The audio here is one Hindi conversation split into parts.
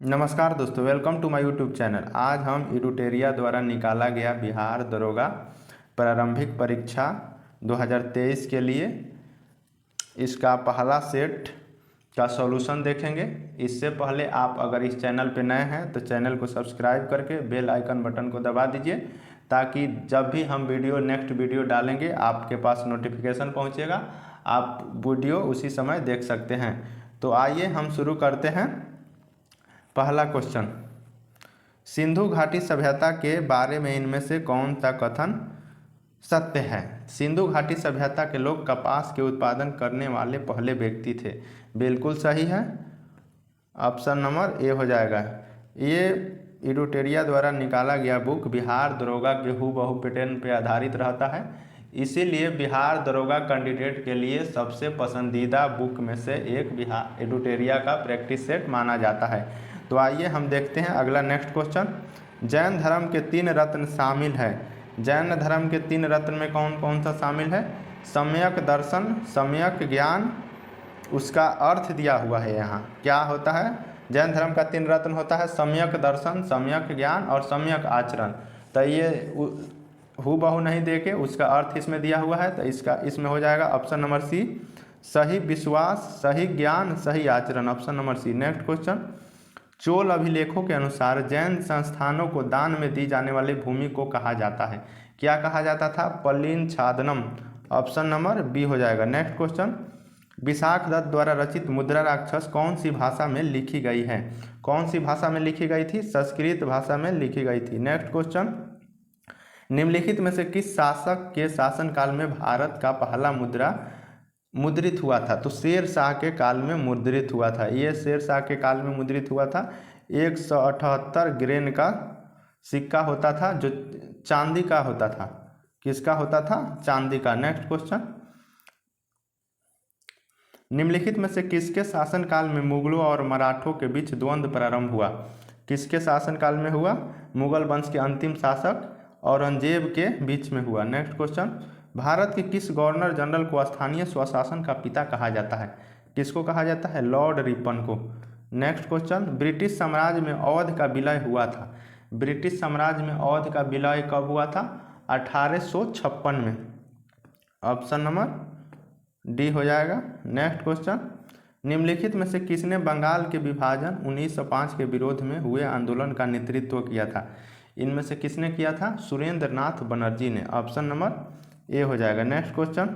नमस्कार दोस्तों, welcome to my YouTube channel. आज हम एडुटेरिया द्वारा निकाला गया बिहार दरोगा प्रारंभिक परीक्षा 2023 के लिए इसका पहला सेट का सॉल्यूशन देखेंगे। इससे पहले आप अगर इस चैनल पर नए हैं तो चैनल को सब्सक्राइब करके बेल आइकन बटन को दबा दीजिए, ताकि जब भी हम नेक्स्ट वीडियो डालेंगे आपके पास नोटिफिकेशन पहुंचेगा, आप वीडियो उसी समय देख सकते हैं। तो आइए हम शुरू करते हैं। पहला क्वेश्चन, सिंधु घाटी सभ्यता के बारे में इनमें से कौन सा कथन सत्य है? सिंधु घाटी सभ्यता के लोग कपास के उत्पादन करने वाले पहले व्यक्ति थे। बिल्कुल सही है, ऑप्शन नंबर ए हो जाएगा। ये एडुटेरिया द्वारा निकाला गया बुक बिहार दरोगा के हूबहू पैटर्न पर आधारित रहता है, इसीलिए बिहार दरोगा कैंडिडेट के लिए सबसे पसंदीदा बुक में से एक बिहार एडुटेरिया का प्रैक्टिस सेट माना जाता है। तो आइए हम देखते हैं अगला नेक्स्ट क्वेश्चन। जैन धर्म के 3 रत्न शामिल है। जैन धर्म के 3 रत्न में कौन कौन सा शामिल है? सम्यक दर्शन, सम्यक ज्ञान, उसका अर्थ दिया हुआ है यहाँ। क्या होता है? जैन धर्म का 3 रत्न होता है सम्यक दर्शन, सम्यक ज्ञान और सम्यक आचरण। तो ये हूबहू नहीं देके उसका अर्थ इसमें दिया हुआ है, तो इसमें हो जाएगा ऑप्शन नंबर सी, सही विश्वास, सही ज्ञान, सही आचरण, option number C. Next question, Chola अभिलेखों के अनुसार जैन संस्थानों को दान में दी जाने वाली भूमि को कहा जाता है। क्या कहा जाता था? पल्लीन छादनम, ऑप्शन नंबर बी हो जाएगा। नेक्स्ट क्वेश्चन, विशाख दत्त द्वारा रचित मुद्रा राक्षस कौन सी भाषा में लिखी गई है? कौन सी भाषा में लिखी गई थी? संस्कृत भाषा में लिखी गई थी। नेक्स्ट क्वेश्चन, निम्नलिखित में से किस शासक के शासनकाल में भारत का पहला मुद्रा मुद्रित हुआ था? तो शेर शाह के काल में मुद्रित हुआ था। ये शेर शाह के काल में मुद्रित हुआ था। 178 ग्रेन का सिक्का होता था जो चांदी का होता था। किसका होता था? चांदी का। नेक्स्ट क्वेश्चन, निम्नलिखित में से किसके शासनकाल में मुगलों और मराठों के बीच द्वंद्व प्रारंभ हुआ? किसके शासनकाल में हुआ? मुगल वंश के अंतिम शासक औरंगजेब के बीच में हुआ। नेक्स्ट क्वेश्चन, भारत के किस गवर्नर जनरल को स्थानीय स्वशासन का पिता कहा जाता है? किसको कहा जाता है? लॉर्ड रिपन को। नेक्स्ट क्वेश्चन, ब्रिटिश साम्राज्य में अवध का विलय हुआ था। ब्रिटिश साम्राज्य में अवध का विलय कब हुआ था? 1856 में, ऑप्शन नंबर डी हो जाएगा। नेक्स्ट क्वेश्चन, निम्नलिखित में से किसने बंगाल के विभाजन 1905 के विरोध में हुए आंदोलन का नेतृत्व किया था? इनमें से किसने किया था? सुरेंद्र नाथ बनर्जी ने, ऑप्शन नंबर ए हो जाएगा। नेक्स्ट क्वेश्चन,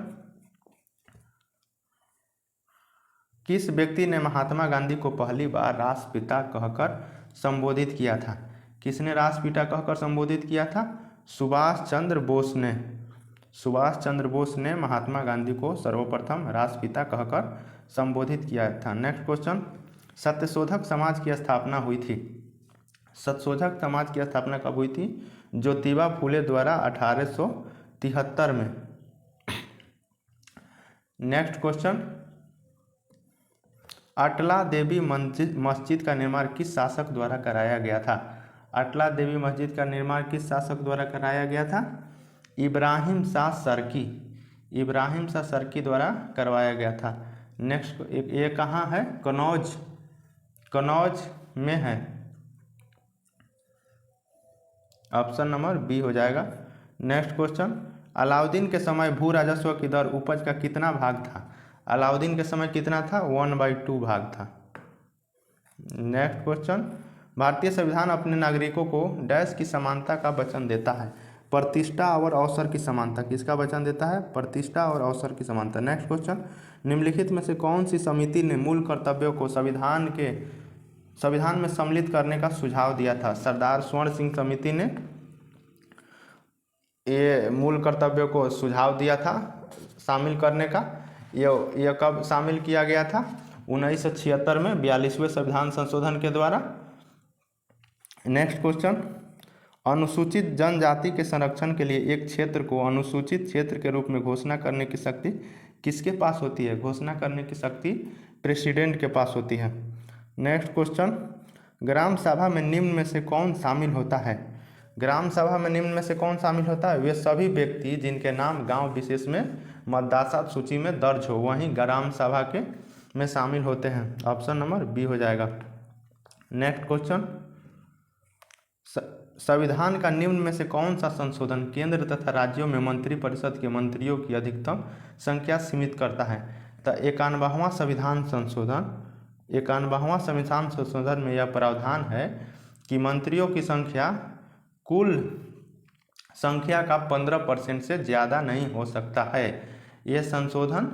किस व्यक्ति ने महात्मा गांधी को पहली बार राष्ट्रपिता कहकर संबोधित किया था? किसने राष्ट्रपिता कहकर संबोधित किया था? सुभाष चंद्र बोस ने। सुभाष चंद्र बोस ने महात्मा गांधी को सर्वप्रथम राष्ट्रपिता कहकर संबोधित किया था। नेक्स्ट क्वेश्चन, सत्यशोधक समाज की स्थापना हुई थी। सत्यशोधक समाज की स्थापना कब हुई थी? ज्योतिबा फूले द्वारा 1873 में। नेक्स्ट क्वेश्चन, अटला देवी मस्जिद का निर्माण किस शासक द्वारा कराया गया था? अटला देवी मस्जिद का निर्माण किस शासक द्वारा कराया गया था? इब्राहिम शाह सरकी। इब्राहिम शाह सरकी द्वारा करवाया गया था। नेक्स्ट, ये कहाँ है? कनौज, कनौज में है, ऑप्शन नंबर बी हो जाएगा। नेक्स्ट क्वेश्चन, अलाउद्दीन के समय भू राजस्व की दर उपज का कितना भाग था? अलाउद्दीन के समय कितना था? 1/2 भाग था। नेक्स्ट क्वेश्चन, भारतीय संविधान अपने नागरिकों को डैश की समानता का वचन देता है। प्रतिष्ठा और अवसर की समानता। किसका वचन देता है? प्रतिष्ठा और अवसर की समानता। नेक्स्ट क्वेश्चन, निम्नलिखित में से कौन सी समिति ने मूल कर्तव्यों को संविधान में सम्मिलित करने का सुझाव दिया था? सरदार स्वर्ण सिंह समिति ने ये मूल कर्तव्यों को सुझाव दिया था शामिल करने का। ये कब शामिल किया गया था? 1976 में 42वें संविधान संशोधन के द्वारा। नेक्स्ट क्वेश्चन, अनुसूचित जनजाति के संरक्षण के लिए एक क्षेत्र को अनुसूचित क्षेत्र के रूप में घोषणा करने की शक्ति किसके पास होती है? घोषणा करने की शक्ति प्रेसिडेंट के पास होती है। नेक्स्ट क्वेश्चन, ग्राम सभा में निम्न में से कौन शामिल होता है? ग्राम सभा में निम्न में से कौन शामिल होता है? वे सभी व्यक्ति जिनके नाम गांव विशेष में मतदाता सूची में दर्ज हो, वहीं ग्राम सभा के में शामिल होते हैं, ऑप्शन नंबर बी हो जाएगा। नेक्स्ट क्वेश्चन, संविधान का निम्न में से कौन सा संशोधन केंद्र तथा राज्यों में मंत्रिपरिषद के मंत्रियों की अधिकतम संख्या सीमित करता है? तो 91वां संविधान संशोधन में यह प्रावधान है कि मंत्रियों की संख्या कुल संख्या का 15% से ज़्यादा नहीं हो सकता है। यह संशोधन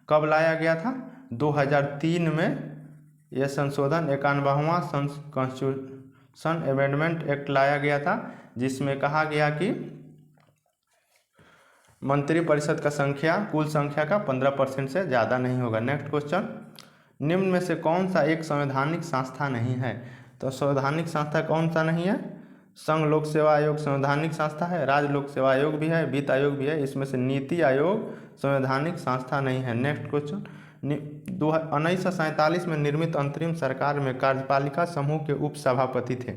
कब लाया गया था? 2003 में यह संशोधन 91वां कॉन्स्टिट्यूशन अमेंडमेंट एक्ट लाया गया था, जिसमें कहा गया कि मंत्रिपरिषद का संख्या कुल संख्या का 15% से ज़्यादा नहीं होगा। नेक्स्ट क्वेश्चन, निम्न में से कौन सा एक संवैधानिक संस्था नहीं है? तो संवैधानिक संस्था कौन सा नहीं है? संघ लोक सेवा आयोग संवैधानिक संस्था है, राज्य लोक सेवा आयोग भी है, वित्त आयोग भी है। इसमें से नीति आयोग संवैधानिक संस्था नहीं है। नेक्स्ट क्वेश्चन, 1947 में निर्मित अंतरिम सरकार में कार्यपालिका समूह के उपसभापति थे।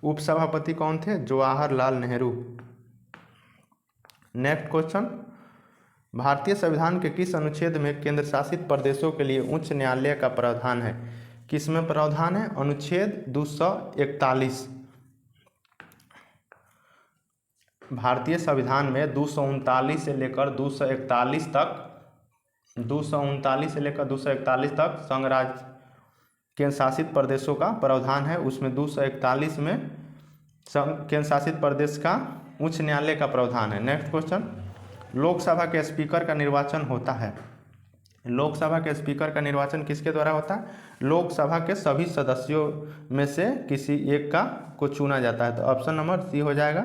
उपसभापति कौन थे? जवाहरलाल नेहरू। नेक्स्ट क्वेश्चन, भारतीय संविधान के किस अनुच्छेद में केंद्र शासित प्रदेशों के लिए उच्च न्यायालय का प्रावधान है? किस में प्रावधान है? अनुच्छेद 241। भारतीय संविधान में 239 से लेकर 241 तक संघ राज्य केंद्र शासित प्रदेशों का प्रावधान है। उसमें 241 में संघ केंद्र शासित प्रदेश का उच्च न्यायालय का प्रावधान है। नेक्स्ट क्वेश्चन, लोकसभा के स्पीकर का निर्वाचन होता है। लोकसभा के स्पीकर का निर्वाचन किसके द्वारा होता है? लोकसभा के सभी सदस्यों में से किसी एक को चुना जाता है। तो ऑप्शन नंबर सी हो जाएगा।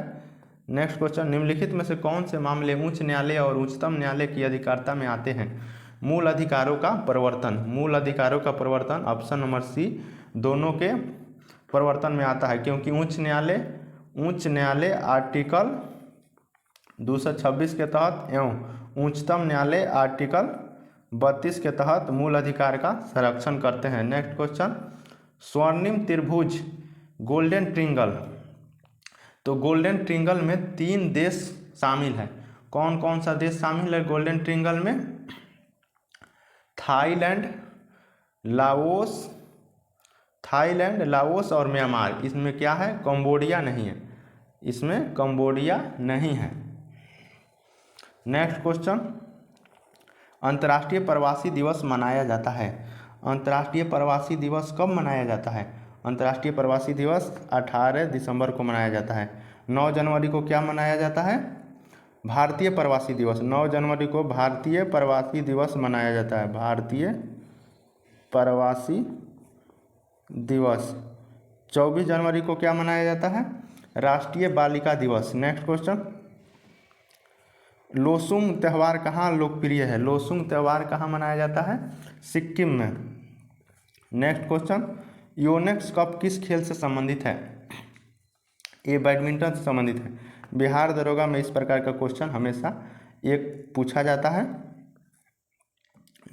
नेक्स्ट क्वेश्चन, निम्नलिखित में से कौन से मामले उच्च न्यायालय और उच्चतम न्यायालय की अधिकारिता में आते हैं? मूल अधिकारों का परिवर्तन। मूल अधिकारों का परिवर्तन ऑप्शन नंबर सी दोनों के परिवर्तन में आता है, क्योंकि उच्च न्यायालय आर्टिकल 226 के तहत एवं उच्चतम न्यायालय आर्टिकल 32 के तहत मूल अधिकार का संरक्षण करते हैं। नेक्स्ट क्वेश्चन, स्वर्णिम त्रिभुज गोल्डन ट्रिंगल। तो गोल्डन ट्रिंगल में 3 देश शामिल हैं। कौन कौन सा देश शामिल है गोल्डन ट्रिंगल में? थाईलैंड, लाओस और म्यांमार। इसमें क्या है? कंबोडिया नहीं है। इसमें कंबोडिया नहीं है। नेक्स्ट क्वेश्चन, अंतर्राष्ट्रीय प्रवासी दिवस मनाया जाता है। अंतर्राष्ट्रीय प्रवासी दिवस कब मनाया जाता है? अंतर्राष्ट्रीय प्रवासी दिवस 18 दिसंबर को मनाया जाता है। 9 जनवरी को क्या मनाया जाता है? भारतीय प्रवासी दिवस। 9 जनवरी को भारतीय प्रवासी दिवस मनाया जाता है। भारतीय प्रवासी दिवस। 24 जनवरी को क्या मनाया जाता है? राष्ट्रीय बालिका दिवस। नेक्स्ट क्वेश्चन, लोसुंग त्यौहार कहाँ लोकप्रिय है? लोसुंग त्यौहार कहाँ मनाया जाता है? सिक्किम में। नेक्स्ट क्वेश्चन, योनेक्स कप किस खेल से संबंधित है? ये बैडमिंटन से संबंधित है। बिहार दरोगा में इस प्रकार का क्वेश्चन हमेशा एक पूछा जाता है।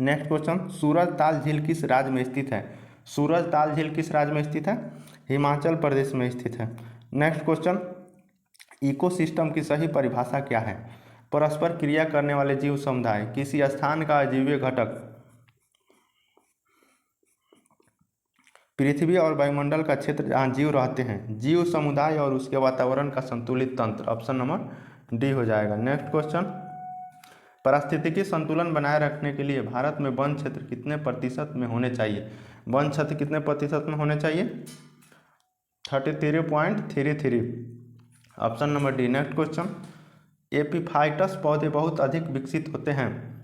नेक्स्ट क्वेश्चन, सूरज ताल झील किस राज्य में स्थित है? सूरज ताल झील किस राज्य में स्थित है? हिमाचल प्रदेश में स्थित है। नेक्स्ट क्वेश्चन, इकोसिस्टम की सही परिभाषा क्या है? परस्पर क्रिया करने वाले जीव समुदाय। किसी स्थान का अजीवीय घटक। पृथ्वी और वायुमंडल का क्षेत्र जहाँ जीव रहते हैं। जीव समुदाय और उसके वातावरण का संतुलित तंत्र। ऑप्शन नंबर डी हो जाएगा। नेक्स्ट क्वेश्चन, पारिस्थितिकी संतुलन बनाए रखने के लिए भारत में वन क्षेत्र कितने प्रतिशत में होने चाहिए? वन क्षेत्र कितने प्रतिशत में होने चाहिए? 33.33। Option number D. Next question, epiphytes पौधे बहुत अधिक विकसित होते हैं।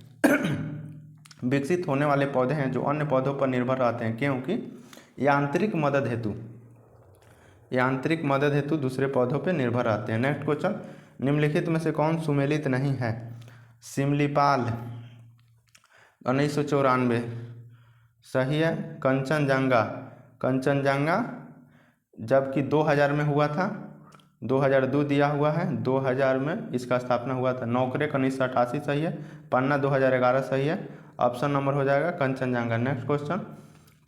विकसित होने वाले पौधे हैं जो अन्य पौधों पर निर्भर रहते हैं, क्योंकि यांत्रिक मदद हेतु दूसरे पौधों पर निर्भर रहते हैं। नेक्स्ट क्वेश्चन, निम्नलिखित में से कौन सुमेलित नहीं है? सिमलीपाल 1994 सही है। कंचनजंगा जबकि 2000 में हुआ था, 2002 दिया हुआ है, 2000 में इसका स्थापना हुआ था। नौकरेक 1988 सही है। पन्ना 2011 सही है। ऑप्शन नंबर हो जाएगा कंचनजंगा। नेक्स्ट क्वेश्चन,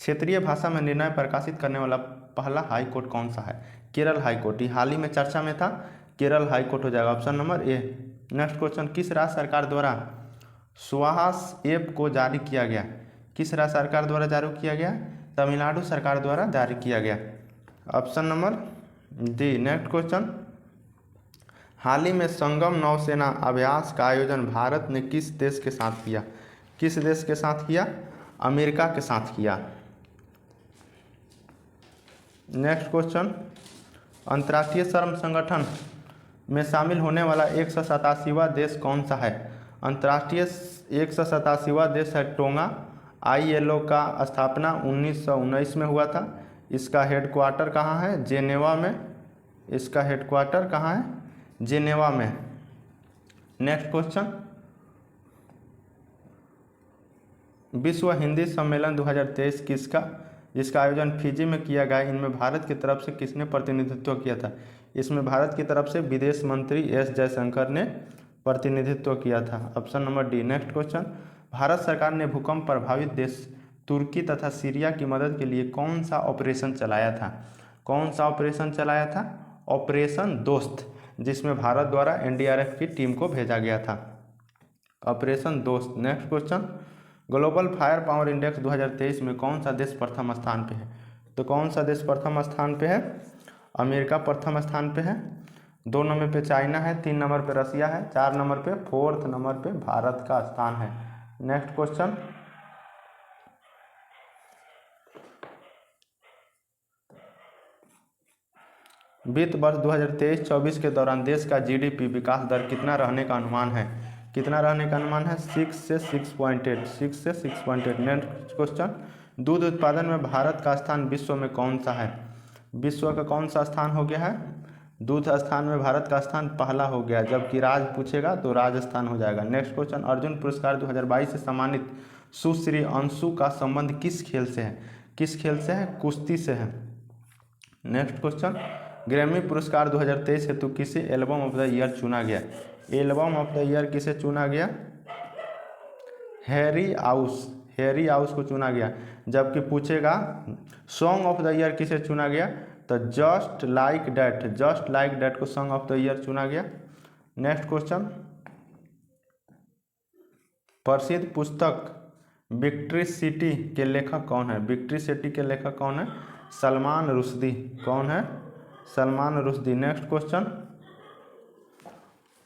क्षेत्रीय भाषा में निर्णय प्रकाशित करने वाला पहला हाई कोर्ट कौन सा है? Kerala high court. हाल ही में चर्चा में था, केरल हाई कोर्ट हो जाएगा। Option number A. Next question, किस राज्य सरकार द्वारा स्वास ऐप को जारी किया गया? किस राज्य सरकार द्वारा जारी किया गया? तमिलनाडु सरकार द्वारा जारी किया गया। Option number D. Next question, हाल ही में संगम नौसेना अभ्यास का आयोजन भारत ने किस देश के साथ किया? किस देश के साथ किया? अमेरिका के साथ किया। नेक्स्ट क्वेश्चन, अंतर्राष्ट्रीय श्रम संगठन में शामिल होने वाला 187वां देश कौन सा है? अंतर्राष्ट्रीय 187वां देश है टोंगा। ILO का स्थापना 1919 में हुआ था। इसका हेडक्वार्टर कहाँ है? जेनेवा में। इसका हेडक्वार्टर कहाँ है? जेनेवा में। नेक्स्ट क्वेश्चन, विश्व हिंदी सम्मेलन 2023 किसका जिसका आयोजन फिजी में किया गया, इनमें भारत की तरफ से किसने प्रतिनिधित्व किया था? इसमें भारत की तरफ से विदेश मंत्री S जयशंकर ने प्रतिनिधित्व किया था। Option number D. Next question, Bharat सरकार ने भूकंप प्रभावित देश तुर्की तथा सीरिया की मदद के लिए कौन सा ऑपरेशन चलाया था? कौन सा ऑपरेशन चलाया था? ऑपरेशन दोस्त, जिसमें भारत द्वारा NDRF की टीम को भेजा गया था। ऑपरेशन दोस्त। Next question, global fire power index 2023 में कौन सा देश प्रथम स्थान पे है? तो कौन सा देश प्रथम स्थान पे है? अमेरिका प्रथम स्थान पे है। 2 नंबर पे चाइना है, 3 नंबर पे रसिया है, 4 नंबर पे 4th नंबर पे भारत का स्थान है। नेक्स्ट क्वेश्चन, वित्त वर्ष 2023-24 के दौरान देश का GDP विकास दर कितना रहने का अनुमान है? कितना रहने का अनुमान है? 6 से 6.8। 6 से 6.8। नेक्स्ट क्वेश्चन, दूध उत्पादन में भारत का स्थान विश्व में कौन सा है? विश्व का कौन सा स्थान हो गया है? दूध स्थान में भारत का स्थान पहला हो गया, जबकि राज पूछेगा तो राजस्थान हो जाएगा। नेक्स्ट क्वेश्चन, अर्जुन पुरस्कार 2022 से सम्मानित सुश्री अंशु का संबंध किस खेल से है? किस खेल से है? कुश्ती से है। नेक्स्ट क्वेश्चन, ग्रैमी पुरस्कार 2023 हेतु किसे एल्बम ऑफ द ईयर चुना गया? एल्बम ऑफ द ईयर किसे चुना गया? हैरी आउस को चुना गया। जबकि पूछेगा सॉन्ग ऑफ द ईयर किसे चुना गया, तो जस्ट लाइक डैट को सॉन्ग ऑफ द ईयर चुना गया। नेक्स्ट क्वेश्चन, प्रसिद्ध पुस्तक विक्ट्री सिटी के लेखक कौन है? विक्ट्री सिटी के लेखक कौन है? सलमान रुश्दी। कौन है? सलमान रुश्दी। नेक्स्ट क्वेश्चन,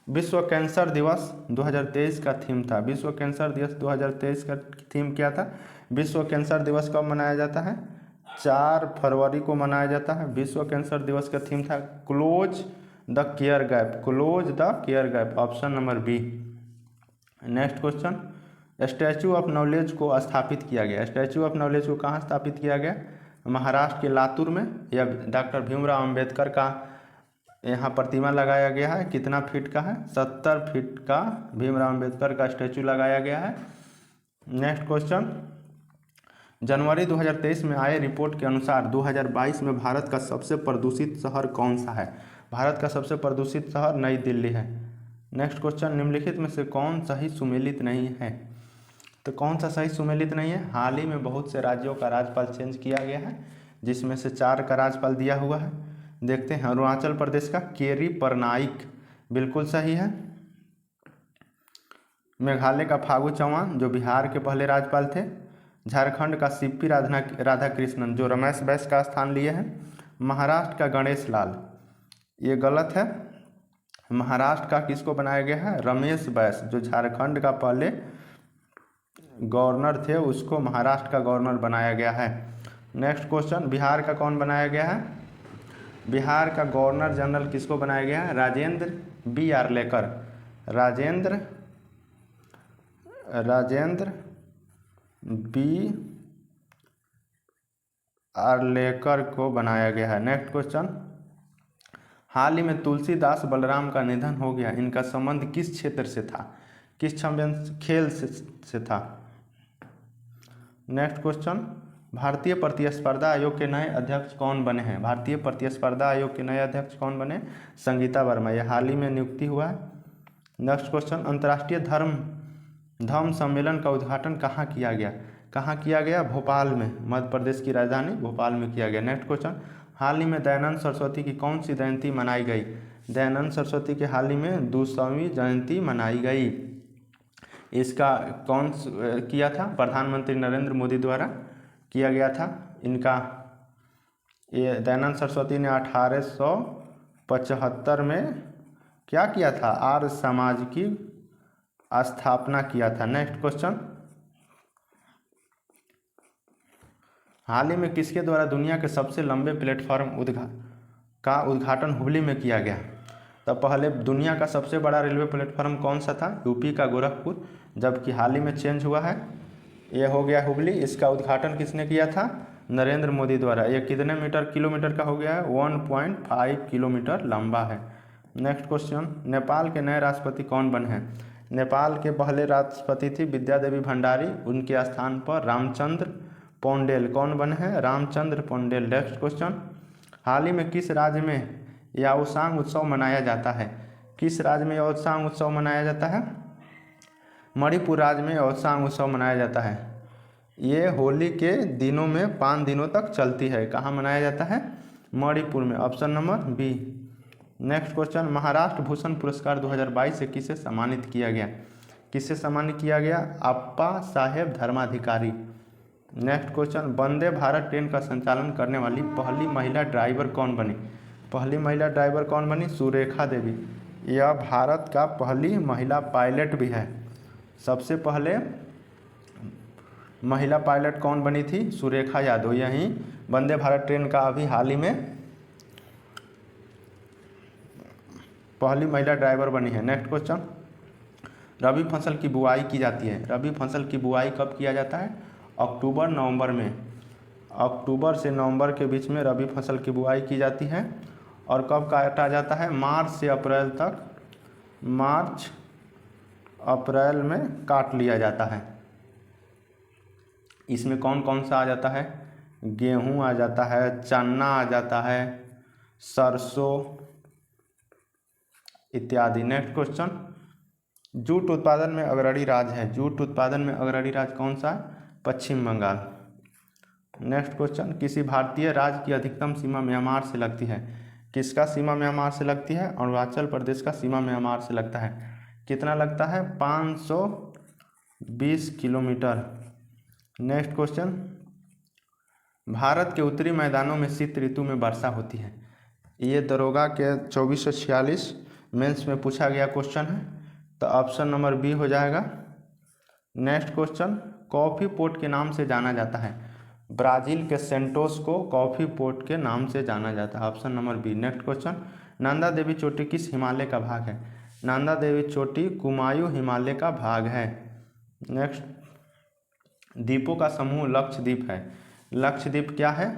विश्व कैंसर दिवस 2023 का थीम था। विश्व कैंसर दिवस 2023 का थीम क्या था? विश्व कैंसर दिवस कब मनाया जाता है? 4 फरवरी को मनाया जाता है। विश्व कैंसर दिवस का थीम था close the care gap. Close the care gap. Option number B. Next question, statue of knowledge को स्थापित किया गया। स्टैचू ऑफ नॉलेज को कहाँ स्थापित किया गया? महाराष्ट्र के लातूर में। या डॉक्टर भीमराव अंबेडकर का यहाँ प्रतिमा लगाया गया है। कितना फीट का है? 70 फीट का भीमराव अंबेडकर का स्टैचू लगाया गया है। नेक्स्ट क्वेश्चन, जनवरी 2023 में आए रिपोर्ट के अनुसार 2022 में भारत का सबसे प्रदूषित शहर कौन सा है? भारत का सबसे प्रदूषित शहर नई दिल्ली है। नेक्स्ट क्वेश्चन, निम्नलिखित में से कौन सही सुमेलित नहीं है? तो कौन सा सही सुमेलित नहीं है? हाल ही में बहुत से राज्यों का राज्यपाल चेंज किया गया है, जिसमें से 4 का राज्यपाल दिया हुआ है। देखते हैं, अरुणाचल प्रदेश का केरी परनाइक बिल्कुल सही है। मेघालय का फागू चौहान जो बिहार के पहले राज्यपाल थे। झारखंड का सीपी राधाकृष्णन जो रमेश बैस का स्थान लिए हैं। महाराष्ट्र का गणेश लाल, ये गलत है। महाराष्ट्र का किसको बनाया गया है? रमेश बैस जो झारखंड का पहले गवर्नर थे, उसको महाराष्ट्र का गवर्नर बनाया गया है। नेक्स्ट क्वेश्चन, बिहार का कौन बनाया गया है? बिहार का गवर्नर जनरल किसको बनाया गया है? राजेंद्र बी आर्लेकर। राजेंद्र बी आर्लेकर को बनाया गया है। नेक्स्ट क्वेश्चन, हाल ही में तुलसीदास बलराम का निधन हो गया, इनका संबंध किस क्षेत्र से था? किस खेल से था? नेक्स्ट क्वेश्चन, भारतीय प्रतिस्पर्धा आयोग के नए अध्यक्ष कौन बने हैं? भारतीय प्रतिस्पर्धा आयोग के नए अध्यक्ष कौन बने? संगीता वर्मा, यह हाल ही में नियुक्ति हुआ है। नेक्स्ट क्वेश्चन, अंतर्राष्ट्रीय धम्म सम्मेलन का उद्घाटन कहाँ किया गया? कहाँ किया गया? भोपाल में, मध्य प्रदेश की राजधानी भोपाल में किया गया। नेक्स्ट क्वेश्चन, हाल ही में दयानंद सरस्वती की कौन सी जयंती मनाई गई? दयानंद सरस्वती के हाल ही में 200वीं जयंती मनाई गई। इसका कौन किया था? प्रधानमंत्री नरेंद्र मोदी द्वारा किया गया था इनका। ये दयानंद सरस्वती ने 1875 में क्या किया था, आर्य समाज की स्थापना किया था। नेक्स्ट क्वेश्चन, हाल ही में किसके द्वारा दुनिया के सबसे लंबे प्लेटफॉर्म का उद्घाटन हुबली में किया गया। तो पहले दुनिया का सबसे बड़ा रेलवे प्लेटफॉर्म कौन सा था, यूपी का गोरखपुर, जबकि हाल ही में चेंज हुआ है, ये हो गया हुबली। इसका उद्घाटन किसने किया था, नरेंद्र मोदी द्वारा। ये कितने किलोमीटर का हो गया है, 1.5 किलोमीटर लंबा है। नेक्स्ट क्वेश्चन, नेपाल के नए राष्ट्रपति कौन बने हैं। नेपाल के पहले राष्ट्रपति थी विद्यादेवी भंडारी, उनके स्थान पर रामचंद्र पौंडेल कौन बने हैं, रामचंद्र पौंडेल। नेक्स्ट क्वेश्चन, हाल ही में किस राज्य में याओसांग उत्सव मनाया जाता है। किस राज्य में याओसांग उत्सव मनाया जाता है, मणिपुर राज्य में याओसांग उत्सव मनाया जाता है। ये होली के दिनों में 5 दिनों तक चलती है। कहाँ मनाया जाता है, मणिपुर में। Option number B. Next question, Maharashtra Bhushan पुरस्कार 2022 से किसे सम्मानित किया गया। किससे सम्मानित किया गया, अप्पा साहेब Dharmadhikari. Next question, Vande Bharat train का संचालन करने वाली पहली महिला ड्राइवर कौन बनी। पहली महिला ड्राइवर कौन बनी, सुरेखा देवी। यह भारत का पहली महिला पायलट भी है। सबसे पहले महिला पायलट कौन बनी थी, सुरेखा यादव। यही वंदे भारत ट्रेन का अभी हाल ही में पहली महिला ड्राइवर बनी है। नेक्स्ट क्वेश्चन, रबी फसल की बुआई की जाती है। रबी फसल की बुआई कब किया जाता है, अक्टूबर नवंबर में। अक्टूबर से नवंबर के बीच में रबी फसल की बुआई की जाती है। और कब काटा जाता है, मार्च से अप्रैल तक। मार्च अप्रैल में काट लिया जाता है। इसमें कौन कौन सा आ जाता है, गेहूं आ जाता है, चना आ जाता है, सरसों इत्यादि। नेक्स्ट क्वेश्चन, जूट उत्पादन में अग्रणी राज्य है। जूट उत्पादन में अग्रणी राज्य कौन सा है, पश्चिम बंगाल। नेक्स्ट क्वेश्चन, किसी भारतीय राज्य की अधिकतम सीमा म्यांमार से लगती है। किसका सीमा म्यांमार से लगती है, अरुणाचल प्रदेश का सीमा म्यांमार से लगता है। कितना लगता है, 520 किलोमीटर। नेक्स्ट क्वेश्चन, भारत के उत्तरी मैदानों में शीत ऋतु में वर्षा होती है। ये दरोगा के 2446 मेंस में पूछा गया क्वेश्चन है, तो ऑप्शन नंबर बी हो जाएगा। नेक्स्ट क्वेश्चन, कॉफ़ी पोर्ट के नाम से जाना जाता है। ब्राज़ील के सेंटोस को कॉफ़ी पोर्ट के नाम से जाना जाता है। Option number B. Next question, Nanda Devi चोटी किस हिमालय का भाग है। नंदा देवी चोटी कुमायूं हिमालय का भाग है। नेक्स्ट, द्वीपों का समूह लक्षद्वीप है। लक्षद्वीप क्या है,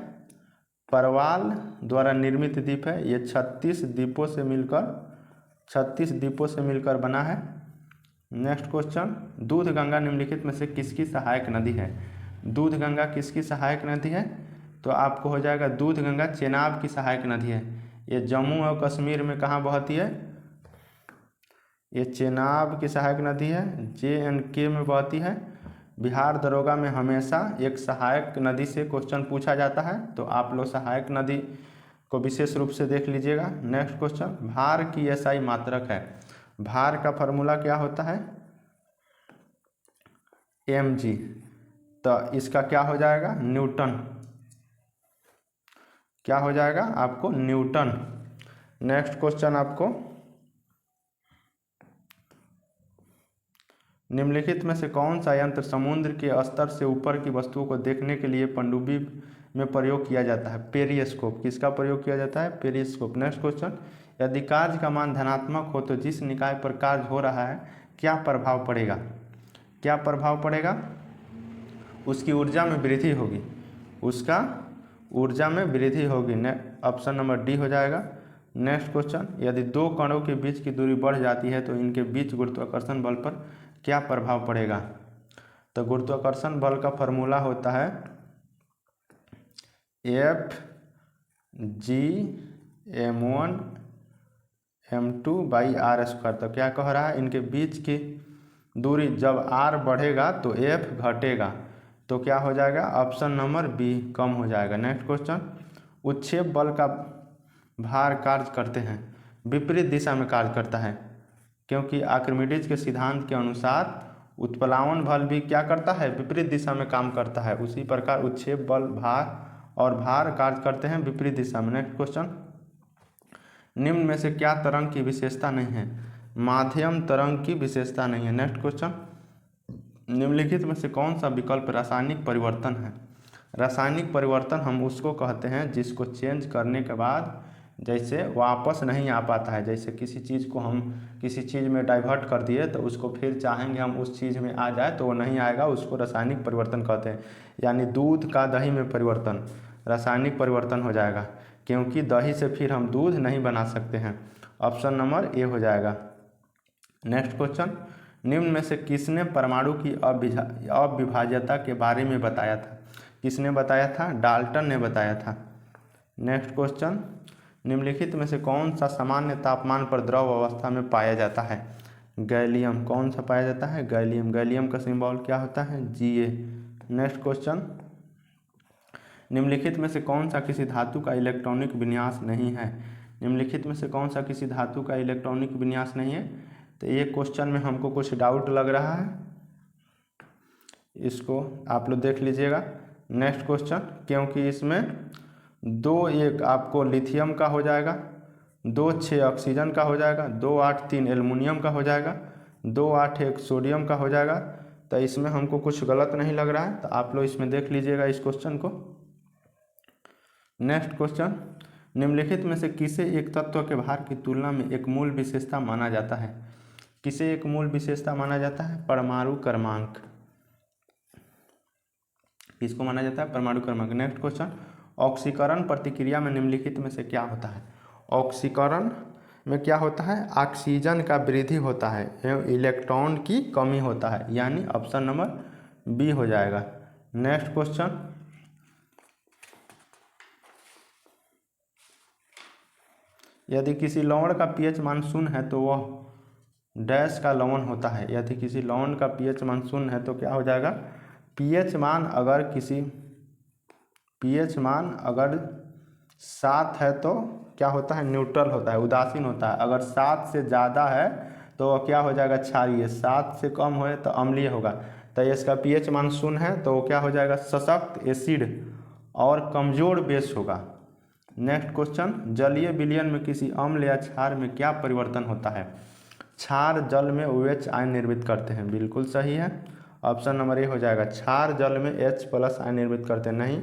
परवाल द्वारा निर्मित द्वीप है। ये 36 द्वीपों से मिलकर बना है। नेक्स्ट क्वेश्चन, दूध गंगा निम्नलिखित में से किसकी सहायक नदी है। दूध गंगा किसकी सहायक नदी है, तो आपको हो जाएगा दूध गंगा चेनाब की सहायक नदी है। ये जम्मू और कश्मीर में कहाँ बहती है, ये चेनाब की सहायक नदी है, JNK में बहती है। बिहार दरोगा में हमेशा एक सहायक नदी से क्वेश्चन पूछा जाता है, तो आप लोग सहायक नदी को विशेष रूप से देख लीजिएगा। नेक्स्ट क्वेश्चन, भार की SI मात्रक है। भार का फॉर्मूला क्या होता है, mg, तो इसका क्या हो जाएगा, न्यूटन। क्या हो जाएगा आपको, न्यूटन। नेक्स्ट क्वेश्चन, आपको निम्नलिखित में से कौन सा यंत्र समुद्र के स्तर से ऊपर की वस्तुओं को देखने के लिए पनडुब्बी में प्रयोग किया जाता है, पेरिस्कोप। किसका प्रयोग किया जाता है, पेरिस्कोप। नेक्स्ट क्वेश्चन, यदि कार्य का मान धनात्मक हो तो जिस निकाय पर कार्य हो रहा है क्या प्रभाव पड़ेगा। क्या प्रभाव पड़ेगा, उसकी ऊर्जा में वृद्धि होगी। उसका ऊर्जा में वृद्धि होगी। ऑप्शन नंबर डी हो जाएगा। नेक्स्ट क्वेश्चन, यदि दो कणों के बीच की दूरी बढ़ जाती है तो इनके बीच गुरुत्वाकर्षण बल पर क्या प्रभाव पड़ेगा। तो गुरुत्वाकर्षण बल का फॉर्मूला होता है Fg(m1m2/r²। तो क्या कह रहा है, इनके बीच की दूरी जब r बढ़ेगा तो F घटेगा, तो क्या हो जाएगा, ऑप्शन नंबर बी कम हो जाएगा। नेक्स्ट क्वेश्चन, उत्क्षेप बल का भार कार्य करते हैं विपरीत दिशा में कार्य करता है, क्योंकि आर्किमिडीज के सिद्धांत के अनुसार उत्प्लावन बल भी क्या करता है, विपरीत दिशा में काम करता है। उसी प्रकार उत्क्षेप बल, भार और भार कार्य करते हैं विपरीत दिशा में। नेक्स्ट क्वेश्चन, निम्न में से क्या तरंग की विशेषता नहीं है, माध्यम तरंग की विशेषता नहीं है। नेक्स्ट क्वेश्चन, निम्नलिखित में से कौन सा विकल्प रासायनिक परिवर्तन है। रासायनिक परिवर्तन हम उसको कहते हैं जिसको चेंज करने के बाद जैसे वापस नहीं आ पाता है। जैसे किसी चीज़ को हम किसी चीज़ में डाइवर्ट कर दिए तो उसको फिर चाहेंगे हम उस चीज़ में आ जाए तो वो नहीं आएगा, उसको रासायनिक परिवर्तन कहते हैं। यानी दूध का दही में परिवर्तन रासायनिक परिवर्तन हो जाएगा, क्योंकि दही से फिर हम दूध नहीं बना सकते हैं। ऑप्शन नंबर ए हो जाएगा। नेक्स्ट क्वेश्चन, निम्न में से किसने परमाणु की अविभाज्यता के बारे में बताया था। किसने बताया था, डाल्टन ने बताया था। नेक्स्ट क्वेश्चन, निम्नलिखित में से कौन सा सामान्य तापमान पर द्रव अवस्था में पाया जाता है। गैलियम। कौन सा पाया जाता है, गैलियम। गैलियम का सिंबल क्या होता है, Ga। नेक्स्ट क्वेश्चन, निम्नलिखित में से कौन सा किसी धातु का इलेक्ट्रॉनिक विन्यास नहीं है। निम्नलिखित में से कौन सा किसी धातु का इलेक्ट्रॉनिक विन्यास नहीं है। तो ये क्वेश्चन में हमको कुछ डाउट लग रहा है, इसको आप लोग देख लीजिएगा। नेक्स्ट क्वेश्चन, क्योंकि इसमें 2-1 आपको लिथियम का हो जाएगा, 2-6 ऑक्सीजन का हो जाएगा, 2-8-3 एल्युमिनियम का हो जाएगा, 2-8-1 सोडियम का हो जाएगा। तो इसमें हमको कुछ गलत नहीं लग रहा है, तो आप लोग इसमें देख लीजिएगा इस क्वेश्चन को। नेक्स्ट क्वेश्चन, निम्नलिखित में से किसे एक तत्व के भार की तुलना में एक मूल विशेषता माना जाता है। किसे एक मूल विशेषता माना जाता है, परमाणु क्रमांक। किसको माना जाता है, परमाणु क्रमांक। नेक्स्ट क्वेश्चन, ऑक्सीकरण प्रतिक्रिया में निम्नलिखित में से क्या होता है। ऑक्सीकरण में क्या होता है, ऑक्सीजन का वृद्धि होता है एवं इलेक्ट्रॉन की कमी होता है, यानी ऑप्शन नंबर बी हो जाएगा। नेक्स्ट क्वेश्चन, यदि किसी लवण का पीएच मान 0 है तो वह डैश का लवण होता है। यदि किसी लवण का पीएच मान 0 है तो क्या हो जाएगा, पीएच मान अगर 7 है तो क्या होता है, न्यूट्रल होता है, उदासीन होता है। अगर 7 से ज़्यादा है तो वह क्या हो जाएगा, क्षारीय। 7 से कम हो तो अम्लीय होगा। तो इसका पीएच मान 0 है तो वो क्या हो जाएगा, सशक्त एसिड और कमज़ोर बेस होगा। नेक्स्ट क्वेश्चन, जलीय विलयन में किसी अम्ल या क्षार में क्या परिवर्तन होता है। क्षार जल में OH आयन निर्मित करते हैं, बिल्कुल सही है। ऑप्शन नंबर ए हो जाएगा। क्षार जल में H+ आयन निर्मित करते हैं, नहीं।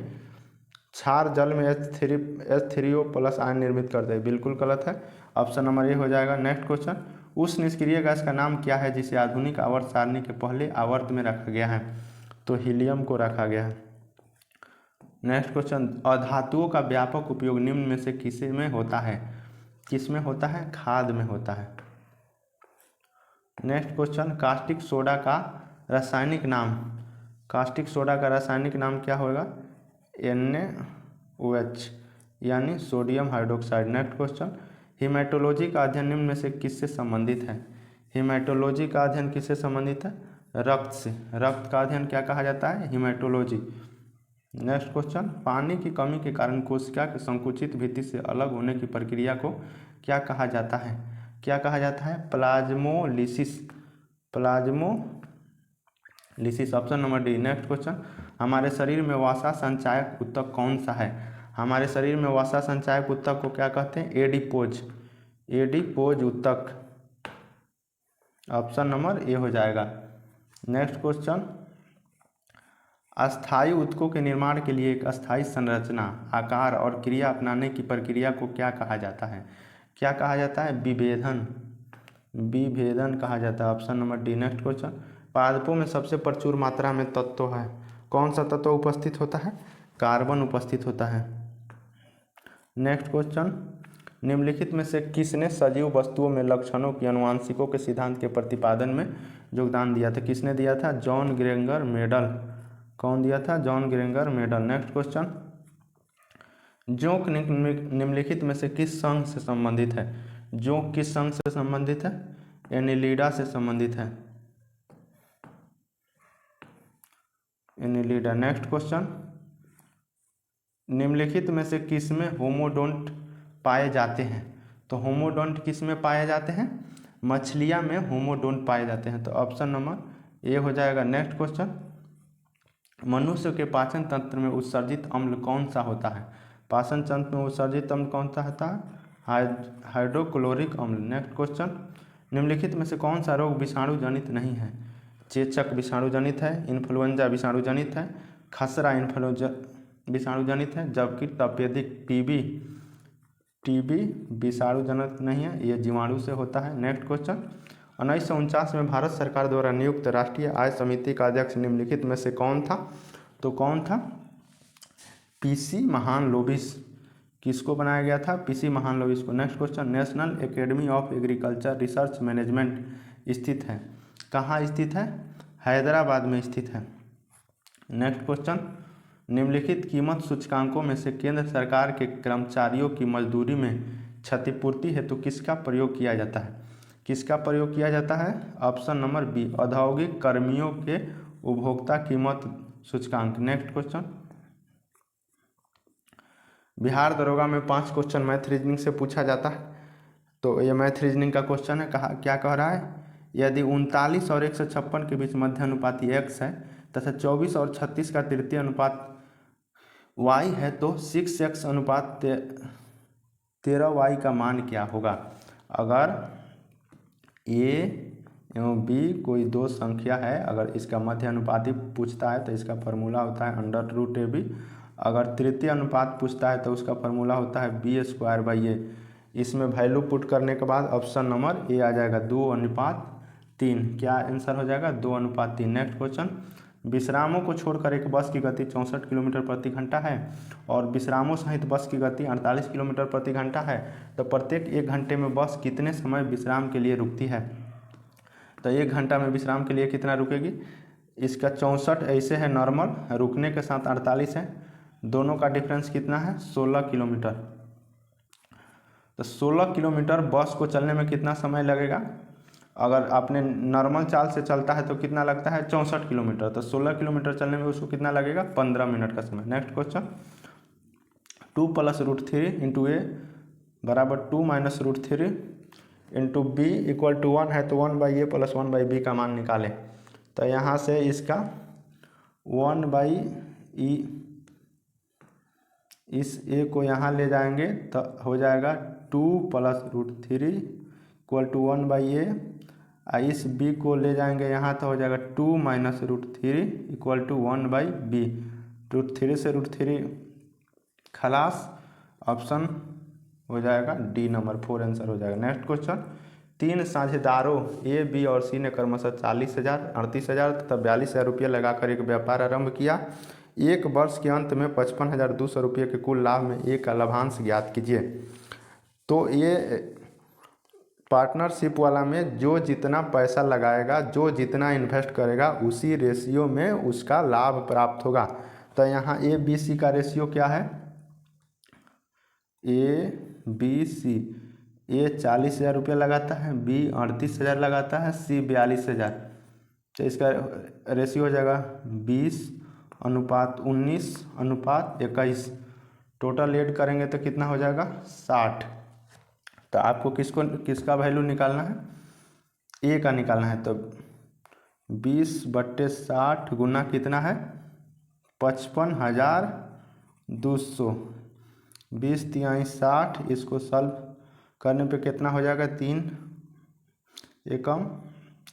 क्षार जल में H3O+ आयन निर्मित करते हैं, बिल्कुल गलत है। ऑप्शन नंबर ए हो जाएगा। नेक्स्ट क्वेश्चन, उस निष्क्रिय गैस का नाम क्या है जिसे आधुनिक आवर्त सारणी के पहले आवर्त में रखा गया है। तो हीलियम को रखा गया है। नेक्स्ट क्वेश्चन, अधातुओं का व्यापक उपयोग निम्न में से किसे में होता है। किस में होता है, खाद में होता है। नेक्स्ट क्वेश्चन, कास्टिक सोडा का रासायनिक नाम। कास्टिक सोडा का रासायनिक नाम क्या होगा, NaOH यानी sodium hydroxide. Next question, haematology का अध्ययन निम्न में से किससे संबंधित है। हीमेटोलॉजी का अध्ययन किससे संबंधित है, रक्त से। रक्त का अध्ययन क्या कहा जाता है, हीमेटोलॉजी। नेक्स्ट क्वेश्चन, पानी की कमी के कारण कोशिका के संकुचित भित्ति से अलग होने की प्रक्रिया को क्या कहा जाता है। क्या कहा जाता है, plasmolysis. Plasmolysis, option number D. Next question, हमारे शरीर में वसा संचायक ऊतक कौन सा है। हमारे शरीर में वसा संचायक ऊतक को क्या कहते हैं, एडिपोज ऊतक। ऑप्शन नंबर ए हो जाएगा। नेक्स्ट क्वेश्चन, अस्थायी ऊतकों के निर्माण के लिए एक अस्थायी संरचना, आकार और क्रिया अपनाने की प्रक्रिया को क्या कहा जाता है। क्या कहा जाता है, विभेदन कहा जाता है। Option number D. Next question, पादपों में सबसे प्रचुर मात्रा में तत्व है, कौन सा तत्व उपस्थित होता है, कार्बन उपस्थित होता है। नेक्स्ट क्वेश्चन, निम्नलिखित में से किसने सजीव वस्तुओं में लक्षणों की आनुवंशिकों के सिद्धांत के प्रतिपादन में योगदान दिया था। किसने दिया था, जॉन ग्रेंगर मेडल। कौन दिया था, जॉन ग्रेंगर मेडल। नेक्स्ट क्वेश्चन, जोंक निम्नलिखित में से किस संघ से संबंधित है। जोंक किस संघ से संबंधित है, एनिलिडा से संबंधित है, एनिलिडा। नेक्स्ट क्वेश्चन, निम्नलिखित में से किस में होमोडोंट पाए जाते हैं। तो होमोडोंट किस में पाए जाते हैं, मछलियां में होमोडोंट पाए जाते हैं। तो ऑप्शन नंबर ये हो जाएगा। नेक्स्ट क्वेश्चन, मनुष्य के पाचन तंत्र में उत्सर्जित अम्ल कौन सा होता है? पाचन तंत्र में उत्सर्जित अम्ल कौन सा होता है? हाइड्रोक्लोरिक अम्ल। नेक्स्ट क्वेश्चन, निम्नलिखित में से कौन सा रोग विषाणु जनित नहीं है? चेचक विषाणु जनित है, इन्फ्लुएंजा विषाणु जनित है, खसरा इन्फ्लुएंजा विषाणु जनित है, जबकि तपेदिक टीबी विषाणु जनित नहीं है, ये जीवाणु से होता है। नेक्स्ट क्वेश्चन, 1949 में भारत सरकार द्वारा नियुक्त राष्ट्रीय आय समिति का अध्यक्ष निम्नलिखित में से कौन था? तो कौन था? पीसी महालनोबिस। किसको बनाया गया था? पीसी महालनोबिस को। Next question, national academy of agriculture research management स्थित है, कहाँ स्थित है? हैदराबाद में स्थित है। नेक्स्ट क्वेश्चन, निम्नलिखित कीमत सूचकांकों में से केंद्र सरकार के कर्मचारियों की मजदूरी में क्षतिपूर्ति हेतु किसका प्रयोग किया जाता है? किसका प्रयोग किया जाता है? ऑप्शन नंबर बी, औद्योगिक कर्मियों के उपभोक्ता कीमत सूचकांक। नेक्स्ट क्वेश्चन, बिहार दरोगा में 5 क्वेश्चन मैथ रीजनिंग से पूछा जाता है। तो ये मैथ रीजनिंग का क्वेश्चन है। कहा क्या कह रहा है? यदि 39 और 156 के बीच मध्य अनुपात x है तथा 24 और 36 का तृतीय अनुपात y है तो 6x अनुपात 13y का मान क्या होगा? अगर a एवं b कोई दो संख्या है, अगर इसका मध्य अनुपात ही पूछता है तो इसका फॉर्मूला होता है √ab। अगर तृतीय अनुपात पूछता है तो उसका फॉर्मूला होता है b²/a। इसमें वैल्यू पुट करने के बाद ऑप्शन नंबर ए आ जाएगा 2:3। क्या आंसर हो जाएगा? 2:3। नेक्स्ट क्वेश्चन, विश्रामों को छोड़कर एक बस की गति 64 किलोमीटर प्रति घंटा है और विश्रामों सहित बस की गति 48 किलोमीटर प्रति घंटा है, तो प्रत्येक 1 घंटे में बस कितने समय विश्राम के लिए रुकती है? तो 1 घंटा में विश्राम के लिए कितना रुकेगी? इसका 64 ऐसे है नॉर्मल, रुकने के साथ 48 है, दोनों का डिफरेंस कितना है? 16 किलोमीटर। तो 16 किलोमीटर बस को चलने में कितना समय लगेगा? अगर आपने नॉर्मल चाल से चलता है तो कितना लगता है? 64 किलोमीटर। तो 16 किलोमीटर चलने में उसको कितना लगेगा? 15 मिनट का समय। नेक्स्ट क्वेश्चन, 2 + √3 × a = 2 - √3 × b = 1 है, तो 1/a + 1/b का मान निकालें। तो यहाँ से इसका 1/e, इस a को यहाँ ले जाएंगे तो हो जाएगा 2 + √3 = 1/a। इस b को ले जाएंगे यहाँ तो हो जाएगा 2 - √3 = 1/b। √3 से √3 खलास, ऑप्शन हो जाएगा डी नंबर 4 आंसर हो जाएगा। नेक्स्ट क्वेश्चन, 3 साझेदारों ए, बी और सी ने क्रमशः 40,000, 38,000 तथा 42,000 रुपये लगाकर एक व्यापार आरंभ किया। एक वर्ष के अंत में 55,200 रुपये के कुल लाभ में ए का लाभांश ज्ञात कीजिए। तो ये पार्टनरशिप वाला में जो जितना पैसा लगाएगा, जो जितना इन्वेस्ट करेगा, उसी रेशियो में उसका लाभ प्राप्त होगा। तो यहाँ ए बी सी का रेशियो क्या है? ए बी सी, ए 40,000 रुपये लगाता है, बी 38,000 लगाता है, सी 42,000। तो इसका रेशियो हो जाएगा 20:19:21। टोटल ऐड करेंगे तो कितना हो जाएगा? 60। तो आपको किसका वैल्यू निकालना है? ए का निकालना है। तो 20/60 गुना कितना है? 55,200। 20 × 60, इसको सॉल्व करने पे कितना हो जाएगा? 3 एकम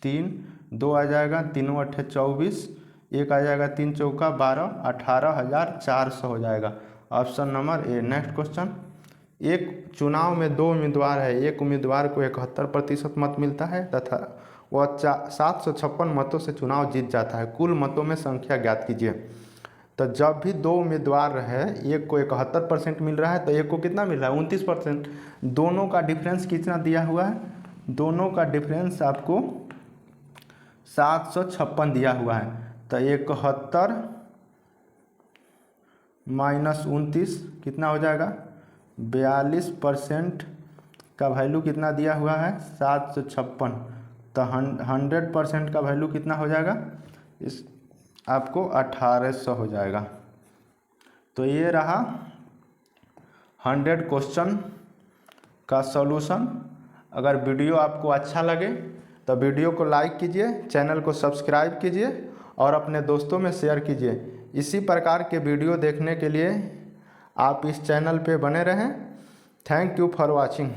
3, 2 आ जाएगा, 3 × 8 = 24, 1 आ जाएगा, 3 चौका 12, 18,400 हो जाएगा। Option number A. Next question, एक चुनाव में 2 उम्मीदवार है, एक उम्मीदवार को 71% मत मिलता है तथा वह 756 मतों से चुनाव जीत जाता है। कुल मतों में संख्या ज्ञात कीजिए। तो जब भी 2 उम्मीदवार है, एक को 71% मिल रहा है तो एक को कितना मिल रहा है? 29%। दोनों का डिफरेंस कितना दिया हुआ है? दोनों का डिफरेंस आपको 756 दिया हुआ है। तो 71 - 29 कितना हो जाएगा? 42% का वैल्यू कितना दिया हुआ है? 756। तो 100% का वैल्यू कितना हो जाएगा? इस आपको 1800 हो जाएगा। तो ये रहा 100 क्वेश्चन का सॉल्यूशन। अगर वीडियो आपको अच्छा लगे तो वीडियो को लाइक कीजिए, चैनल को सब्सक्राइब कीजिए और अपने दोस्तों में शेयर कीजिए। इसी प्रकार के वीडियो देखने के लिए आप इस चैनल पे बने रहें। Thank you for watching.